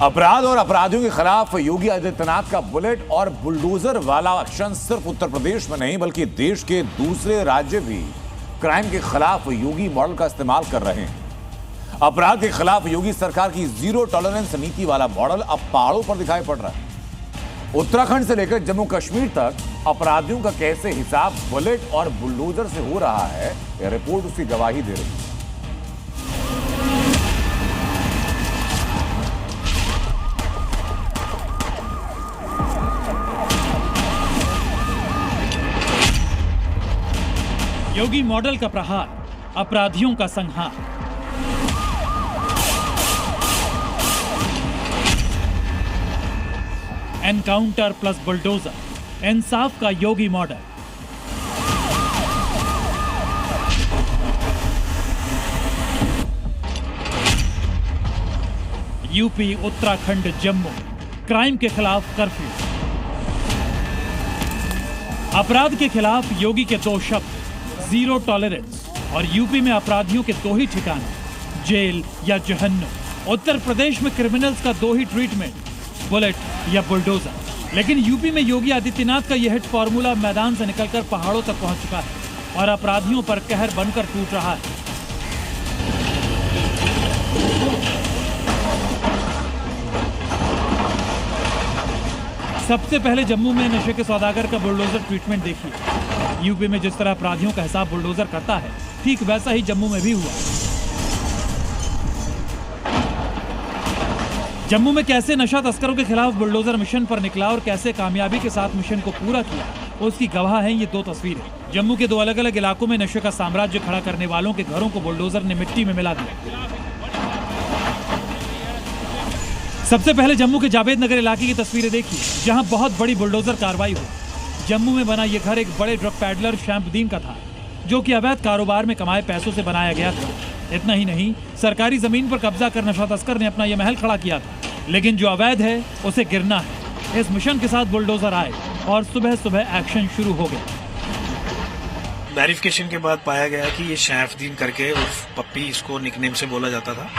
अपराध और अपराधियों के खिलाफ योगी आदित्यनाथ का बुलेट और बुलडोजर वाला एक्शन सिर्फ उत्तर प्रदेश में नहीं बल्कि देश के दूसरे राज्य भी क्राइम के खिलाफ योगी मॉडल का इस्तेमाल कर रहे हैं। अपराध के खिलाफ योगी सरकार की जीरो टॉलरेंस नीति वाला मॉडल अब पहाड़ों पर दिखाई पड़ रहा है। उत्तराखंड से लेकर जम्मू कश्मीर तक अपराधियों का कैसे हिसाब बुलेट और बुलडोजर से हो रहा है, यह रिपोर्ट उसकी गवाही दे रही है। योगी मॉडल का प्रहार, अपराधियों का संहार। एनकाउंटर प्लस बुलडोजर, इंसाफ का Yogi model. UP, Uttarakhand, Jammu, crime के खिलाफ कर्फ्यू। अपराध के खिलाफ योगी के दो शब्द, जीरो टॉलरेंस, और यूपी में अपराधियों के दो ही ठिकाने, जेल या जहन्नुम। उत्तर प्रदेश में क्रिमिनल्स का दो ही ट्रीटमेंट, बुलेट या बुलडोजर। लेकिन यूपी में योगी आदित्यनाथ का यह हिट फॉर्मूला मैदान से निकलकर पहाड़ों तक पहुंच चुका है और अपराधियों पर कहर बनकर टूट रहा है। सबसे पहले जम्मू में नशे के सौदागर का बुलडोजर ट्रीटमेंट देखिए। यूपी में जिस तरह अपराधियों का हिसाब बुलडोजर करता है, ठीक वैसा ही जम्मू में भी हुआ। जम्मू में कैसे नशा तस्करों के खिलाफ बुलडोजर मिशन पर निकला और कैसे कामयाबी के साथ मिशन को पूरा किया, उसकी गवाह हैं ये दो तस्वीरें। जम्मू के दो अलग अलग इलाकों में नशे का साम्राज्य खड़ा करने वालों के घरों को बुलडोजर ने मिट्टी में मिला दिया। सबसे पहले जम्मू के जावेद नगर इलाके की तस्वीरें देखिए, जहां बहुत बड़ी बुलडोजर कार्रवाई हुई। जम्मू में बना यह घर एक बड़े ड्रग पैडलर शैम्पदीन का था, जो कि अवैध कारोबार में कमाए पैसों से बनाया गया था। इतना ही नहीं, सरकारी जमीन पर कब्जा कर नशा तस्कर ने अपना यह महल खड़ा किया था। लेकिन जो अवैध है उसे गिरना है। इस मिशन के साथ बुलडोजर आए और सुबह सुबह एक्शन शुरू हो गया। वेरिफिकेशन के बाद पाया गया कि ये शैम्पदीन करके उर्फ पप्पी, इसको निकनेम से बोला जाता था।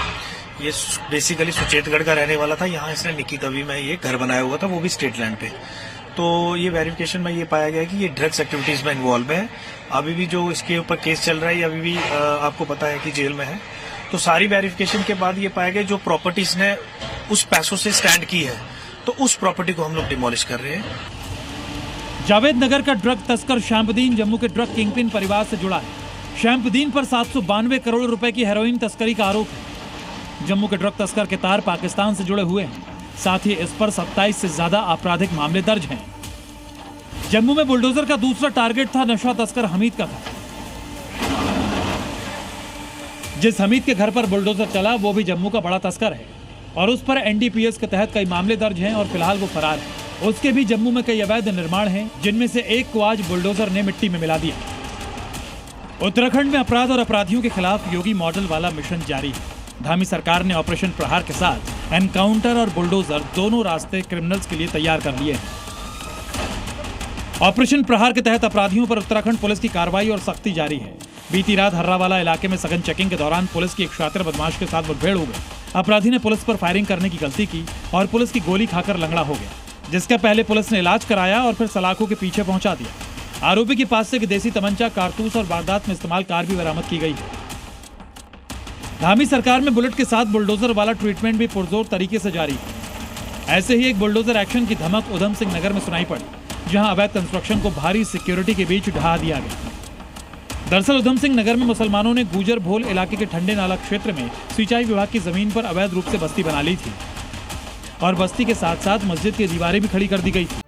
ये बेसिकली सुचेतगढ़ का रहने वाला था। यहाँ इसने निकी तवी में ये घर बनाया हुआ था, वो भी स्टेट लैंड पे। तो ये वेरिफिकेशन में ये पाया गया कि ये ड्रग्स एक्टिविटीज में इन्वॉल्व है। अभी भी जो इसके ऊपर केस चल रहा है, अभी भी आपको पता है कि जेल में है। तो सारी वेरिफिकेशन के बाद ये पाया गया जो प्रॉपर्टीज ने उस पैसों से स्टैंड की है, तो उस प्रॉपर्टी को हम लोग डिमोलिश कर रहे हैं। जावेद नगर का ड्रग तस्कर शैम्पदीन जम्मू के ड्रग किंगपिन परिवार से जुड़ा है। शैम्पदीन पर 792 करोड़ रुपए की हेरोइन तस्करी का आरोप है। जम्मू के ड्रग तस्कर के तार पाकिस्तान से जुड़े हुए हैं। साथ ही इस पर 27 से ज्यादा आपराधिक मामले दर्ज हैं। जम्मू में बुलडोजर का दूसरा टारगेट था नशा तस्कर हमीद का था। जिस हमीद के घर पर बुलडोजर चला वो भी जम्मू का बड़ा तस्कर है और उस पर एनडीपीएस के तहत कई मामले दर्ज हैं और फिलहाल वो फरार है। उसके भी जम्मू में कई अवैध निर्माण हैं, जिनमें से एक को आज बुलडोजर ने मिट्टी में मिला दिया। उत्तराखंड में अपराध और अपराधियों के खिलाफ योगी मॉडल वाला मिशन जारी है। धामी सरकार ने ऑपरेशन प्रहार के साथ एनकाउंटर और बुलडोजर दोनों रास्ते क्रिमिनल्स के लिए तैयार कर लिए हैं। ऑपरेशन प्रहार के तहत अपराधियों पर उत्तराखंड पुलिस की कार्रवाई और सख्ती जारी है। बीती रात हर्रावाला इलाके में सघन चेकिंग के दौरान पुलिस की एक शातिर बदमाश के साथ मुठभेड़ हो गई। अपराधी ने पुलिस पर फायरिंग करने की गलती की और पुलिस की गोली खाकर लंगड़ा हो गया, जिसके पहले पुलिस ने इलाज कराया और फिर सलाखों के पीछे पहुंचा दिया। आरोपी के पास से एक देसी तमंचा, कारतूस और वारदात में इस्तेमाल कार भी बरामद की गई है। धामी सरकार में बुलेट के साथ बुलडोजर वाला ट्रीटमेंट भी पुरजोर तरीके से जारी है। ऐसे ही एक बुलडोजर एक्शन की धमक उधम सिंह नगर में सुनाई पड़ी, जहां अवैध कंस्ट्रक्शन को भारी सिक्योरिटी के बीच ढहा दिया गया। दरअसल उधम सिंह नगर में मुसलमानों ने गुजर भोल इलाके के ठंडे नाला क्षेत्र में सिंचाई विभाग की जमीन पर अवैध रूप से बस्ती बना ली थी और बस्ती के साथ साथ मस्जिद की दीवारें भी खड़ी कर दी गई थी।